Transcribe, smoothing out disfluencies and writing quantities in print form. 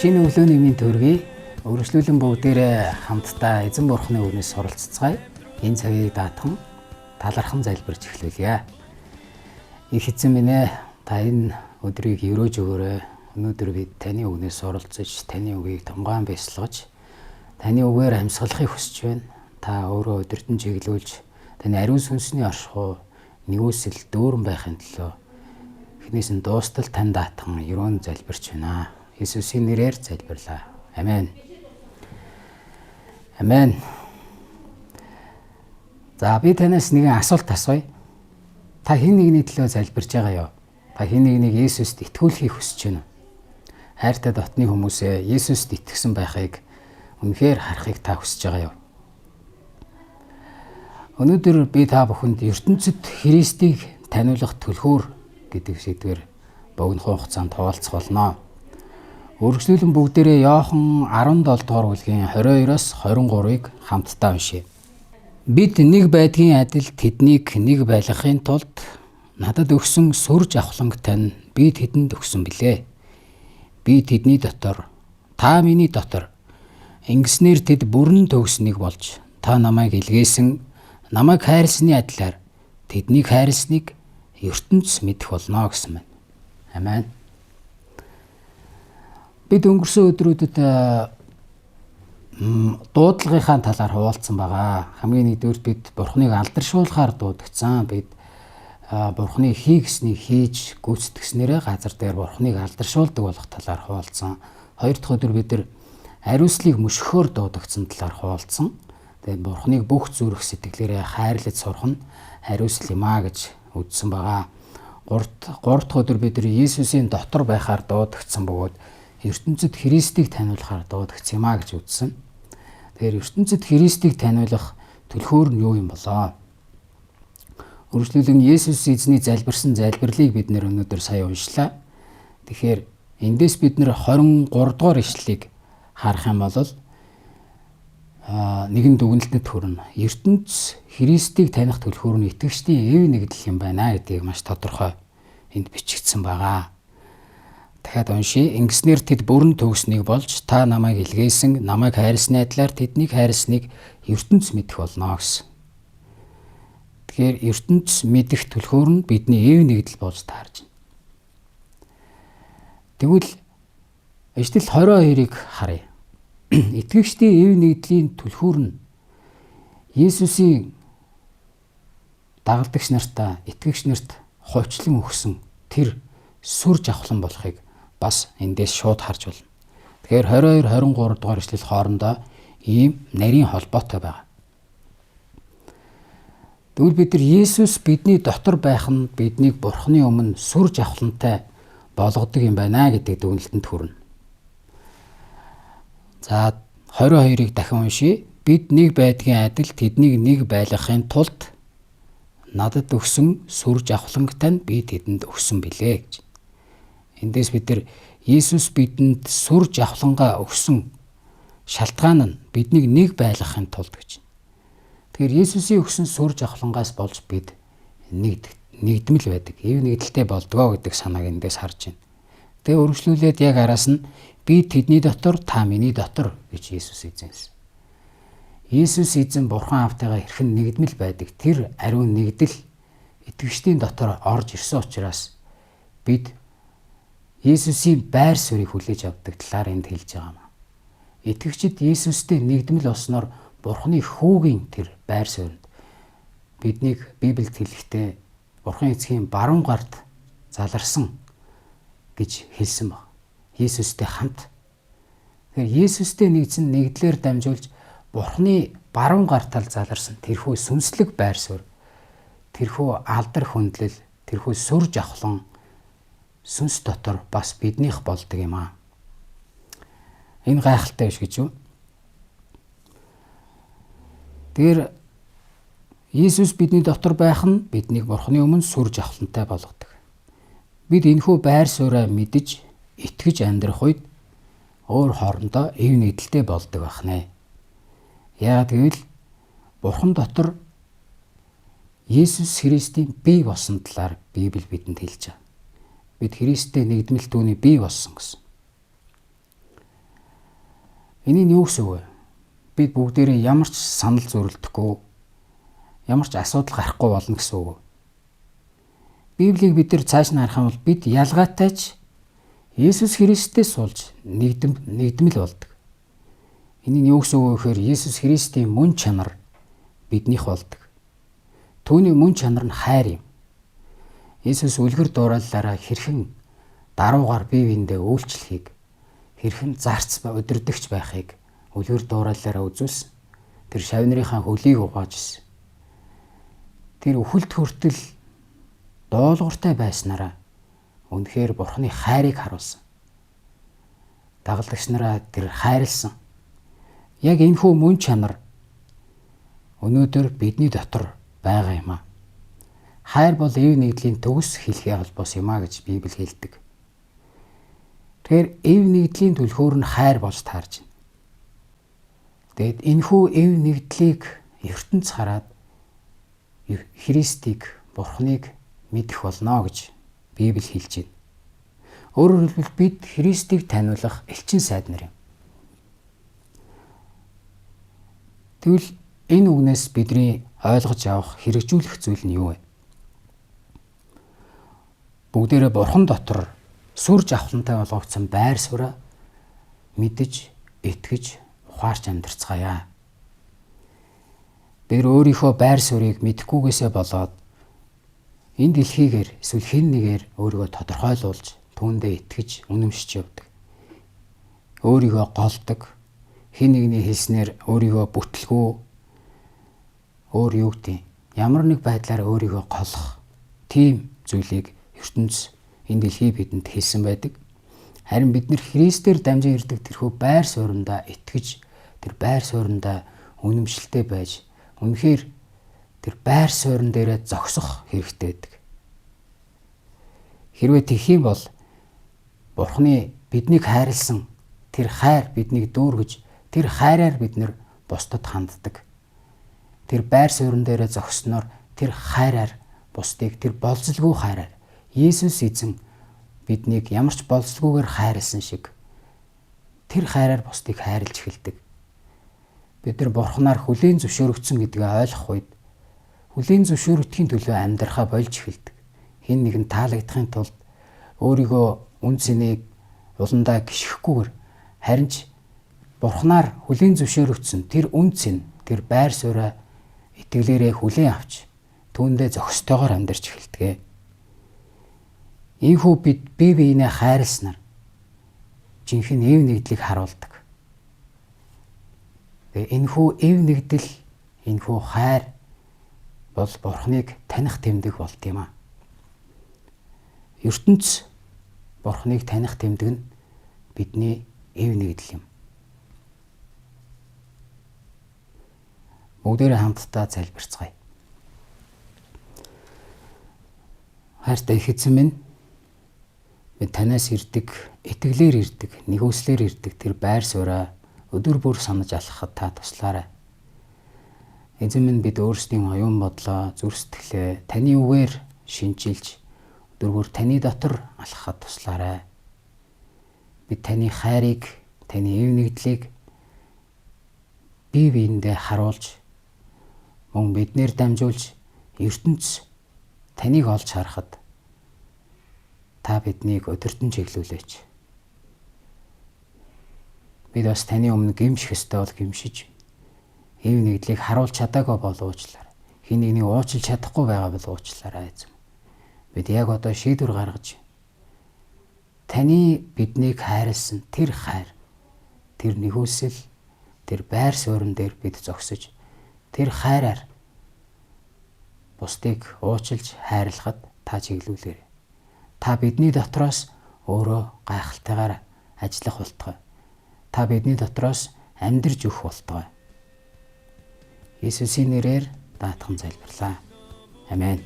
Шинэ өглөөний минь төргий өргөжлүүлэн бүгдээрээ хамтдаа эзэн бурхны үгнээс суралццгаая. Энэ цагийг даатхан талархан залбирч эхлүүлье. Их эзэн минь ээ, та энэ өдрийг өрөөж өгөөрэй. Өнөөдөр бид таны үгнээс суралцж, таны үгийг тунгаан бясалгаж, таны үгээр амьсгалахыг хүсэж байна. Та өөрөө өдөртөн чиглүүлж, таны ариун сүнсний оршихуй, нэгүсэл дүүрэн байхын төлөө эхнээс нь дуустал тань даатхан өрөөнд залбирч байна. Иесусийн нэрээр залбирлаа. Амен. Амен. За би танаас нэгэн асуулт асууя. Та хэн нэгний төлөө залбирж байгаа юу? Та хэн нэгнийг Иесуст итгүүлэхийг хүсэж байна уу? Хайртай дотны хүмүүсээ Иесуст итгэсэн байхыг үнэхээр харахыг та хүсэж байгаа юу? Өнөөдөр би та бүхэнд ертөнцид Христийг таниулах түлхүүр гэдэг сэдвээр богино хугацаанд хуваалцах болно. Өргөжлүүлэн бүгдээрээ Иохан 17 дугаар бүлгийн 22-оос 23-ыг хамтдаа уншъя. Бид нэг байдгийн адил тэднийг нэг байлгахын тулд надад өгсөн сүр жавхланг тань би тэдэнд өгсөн билээ. Би тэдний дотор, та миний дотор. Ингэснээр тэд бүрэн төгс нэг болж, та намайг илгээсэн, намайг хайрлсны адилаар тэднийг хайрлсныг ертөнц мэдэх болно гэсэн байна. Амен. Бид өнгөрсөн өдрүүдэд дуудлагынхаа талаар хуваалцсан байгаа. Хамгийн нэгдүгээр бид Бурхныг алдаршуулахаар дуудагдсан. Бид Бурхны хийгснийг хийж гүйцэтгснээрээ газар дээр Бурхныг алдаршуулдаг болох талаар хуваалцсан. Хоёр дахь өдөр бид ариуслыг мөшгөхөөр дуудагдсан талаар хуваалцсан. Тэгээд Бурхныг бүх зүрх сэтгэлээрээ хайрлаж сурах нь ариусл юм а гэж үзсэн байгаа. Гурав дахь өдөр бид Иесусийн дотор байхаар дуудагдсан бөгөөд ертөнцид Христийг таниулахаар дуудагдсан юм а гэж үзсэн. Тэгэхээр ертөнцид Христийг таниулах түлхүүр нь юу юм болоо? Үргэлжлүүлэн Иесус эзний залбирсан залбирлыг бид нэр өнөөдөр сая уншлаа. Тэгэхээр эндээс бид нэр 23 дугаар ишлэлийг харах юм бол нэгэн дүгнэлтэд хүрнэ. ертөнц Христийг таних түлхүүр нь итгэгчдийн эв нэгдэл юм байна гэдгийг маш тодорхой энд бичигдсэн байгаа. Дахиад уншия. Ингэснээр тэд бүрэн төгснэг болж, та намайг илгээсэн, намайг хайрлсны адилаар тэднийг хайрлсныг ертөнц мэдэх болно гэсэн. Тэгэхээр ертөнц мэдэх түлхүүр нь бидний эв нэгдэл болж таарж байна. Тэгвэл Ишлэл 22-ыг харъя. Итгэгчдийн эв нэгдлийн түлхүүр нь Иесусийн дагалдагч нартаа, итгэгч нарт хувьчлан өгсөн тэр сүр жавхлан болохыг бас эндээс шууд харж болно. Тэгэхээр 22-23 дугаар ишлэл хоорондоо ийм нарийн холбоотой байна. Тэгвэл бид нар Иесус бидний дотор байх нь биднийг Бурхны өмнө сүр жавхлантай болгодог юм байна гэдэг дүгнэлтэнд хүрнэ. За 22-ыг дахин уншия. Бид нэг байдгийн адил тэднийг нэг байлгахын тулд надад өгсөн сүр жавхлангтай би тэдэнд өгсөн билээ гэж. Эндээс бид нар Иесус бидэнд сүр жавхлангаа өгсөн шалтгаан нь биднийг нэг байлгахын тулд гэж. Тэгэхээр Иесусийн өгсөн сүр жавхлангаас болж бид нэгдмэл байдаг, эв нэгдэлтэй болдгоо гэдэг санааг эндээс харж байна. Тэгээ өргөжлүүлээд яг араас нь би тэдний дотор, та миний дотор гэж Иесус эзэнсэн. Иесус эзэн Бурхан Аавтайгаа хэрхэн нэгдмэл байдаг. Тэр ариун нэгдэл итгэгчдийн дотор орж ирсэн учраас бид Иесусийн байр суурийг хүлээж авдаг талаар энд хэлж байгаа юм. Итгэгчид Иесустэй нэгдмэл болсноор Бурханы хүүгийн тэр байр суурьнд биднийг Библиэд хэлэхдээ Бурхан эцгийн баруун гарт заларсан гэж хэлсэн баг. Иесустэй хамт. Тэгэхээр Иесустэй нэгдсэн нэгдлэр дамжуулж Бурханы баруун гартал заларсан тэрхүү сүнслэг байр суурь, тэрхүү алдар хүндлэл, тэрхүү сүр жавхлан сүнс дотор бас биднийх болдог юм аа. Энэ гайхалтай биш гэж юу? Тэгэхээр Иесус бидний дотор байх нь биднийг Бурханы өмнө сүр жавхлантай болгодог. Бид энэхүү байр сууриа мэдж, итгэж амьдрах үед өөр хоорондоо эв нэгдэлтэй болдог байна. Яагаад гэвэл Бурхан дотор Иесус Христийн бий болсон талаар Библи бидэнд хэлж байгаа. Бид Христтэй нэгдмэл түүний бий болсон гэсэн. Энийг юу гэсэн үг вэ? Бид бүгдээрээ ямар ч санал зөрөлдөхгүй, ямар ч асуудал гарахгүй болно гэсэн үг. Библийг бид нар цааш нь харах юм бол бид ялгаатайч Есүс Христтэй суулж нэгдмэл болдог. Энэ нь юу гэсэн үг вэ гэхээр Есүс Христийн мөн чанар биднийх болдог. Түүний мөн чанар нь хайр юм. Есүс үлгэр дуурайллаараа хэрхэн даруугаар бие биендээ үйлчлэхийг, хэрхэн зарц удирдахч байхыг үлгэр дуурайллаараа үзүүлсэн. Тэр шавнырынхаа хөлийг угааж ирсэн. Тэр үхэлд хүртэл доолгортой байснараа үнэхээр Бурхны хайрыг харуулсан. Дагалдагч нараа тэр хайрлсан. Яг энэхүү мөн чанар өнөөдөр бидний дотор байгаа юм аа. Хайр бол эв нэгдлийн төгс хэлхий холбоос юм аа гэж Библи хэлдэг. Тэгэхээр эв нэгдлийн түлхүүр нь хайр болж таарж байна. Тэгэд энэхүү эв нэгдлийг ертөнц хараад Христийг, Бурхныг мэдэх болно гэж Библи хэлж байна. Өөрөөр хэлбэл бид Христийг таниулах элчин сайд нар юм. Тэгвэл энэ үгнээс бидний ойлгож авах, хэрэгжүүлэх зүйл нь юу вэ? Бүгдээрээ Бурхан дотор сүр жавхлантай болгогдсон байр сууриа мэдэж, итгэж, ухаарч амьдрцгаая. Бид өөрийнхөө байр суурийг мэдэхгүйгээсээ болоод энэ дэлхийгээр эсвэл хэн нэгээр өөрийгөө тодорхойлуулж, түүндээ итгэж, үнэмшиж явдаг. Өөрийгөө голдог, хэн нэгний хэлснээр өөрийгөө бүтлгүй, өөр юу гэдэг ямар нэг байдлаар өөрийгөө голох тийм зүйлийг ертөнц энэ дэлхий бидэнд хэлсэн байдаг. Харин бид нэр Христээр дамжин ирдэг тэрхүү байр суурьндаа итгэж, тэр байр суурьндаа үнэмшилтэй байж, үнэхээр тэр байр суурин дээрээ зогсох хэрэгтэй байдаг. Хэрвээ тэгэх юм бол Бурхны биднийг хайрлсан тэр хайр биднийг дүүргэж, тэр хайраар бид нар бусдад ханддаг. Тэр байр суурин дээрээ зогсноор тэр хайраар бусдыг, тэр болзолгүй хайраар Есүс эзэн биднийг ямар ч болзолгүйгээр хайрлсан шиг тэр хайраар бусдыг хайрлж эхэлдэг. Бид нар Бурханаар хүлээн зөвшөөрөгдсөн гэдгээ ойлгох үед хүлээн зөвшөөрөгдөхийн төлөө амьдрахаа болж эхэлдэг. Хэн нэгэн таалагдахын тулд өөрийгөө үн цэнийг уландаа гიშгэхгүйгээр харин ч Бурханаар хүлээн зөвшөөрөгдсөн тэр үн цэн, тэр байр сууриа итгэлээрээ хүлээн авч түүндээ зохистойгоор амьдарч эхэлдэг. Ийхүү бид бие биенээ хайрласнаар жинхэнэ эв нэгдлийг харуулдаг. Энэхүү эв нэгдэл, энэхүү хайр бол Бурхныг таних тэмдэг болт юм аа. ертөнц Бурхныг таних тэмдэг нь бидний эв нэгдэл юм. Бүгдээрээ хамтдаа залбирцгаая. Хайртай их эзэн минь, бид танаас ирдэг, итгэлээр ирдэг, нэгүслэр ирдэг тэр байр сууриа өдөр бүр санаж алхахад та туслаарай. Эзэн минь, бид өөрсдийн оюун бодлоо, зүрх сэтгэлээ таны үгээр шинжилж өдөр бүр таны дотор алхахад туслаарай. Бид таны хайрыг, таны эв нэгдлийг бие биендээ харуулж, мөн биднэр дамжуулж ертөнц таныг олж харахад та биднийг өдөртөн чиглүүлээч. Бид бас таны өмнө гимших ёстой бол гимшиж, эв нэгдлийг харуулж чадаагүй бол уучлаарай. Хэн нэгнийг уучлж чадахгүй байгаа бол уучлаарай эзэн. Бид яг одоо шийдвэр гаргаж таны биднийг хайрлсан тэр хайр, тэр нэгүсэл, тэр байр суурин дээр бид зогсож, тэр хайраар бусдыг уучлж хайрлахад та чиглүүлээрэй. Та бидний дотроос өөрөө гайхалтайгаар ажиллах болтугай. Та бидний дотроос амьдарч өгөх болтугай. Есүсийн нэрээр даатхан залбирлаа. Амен.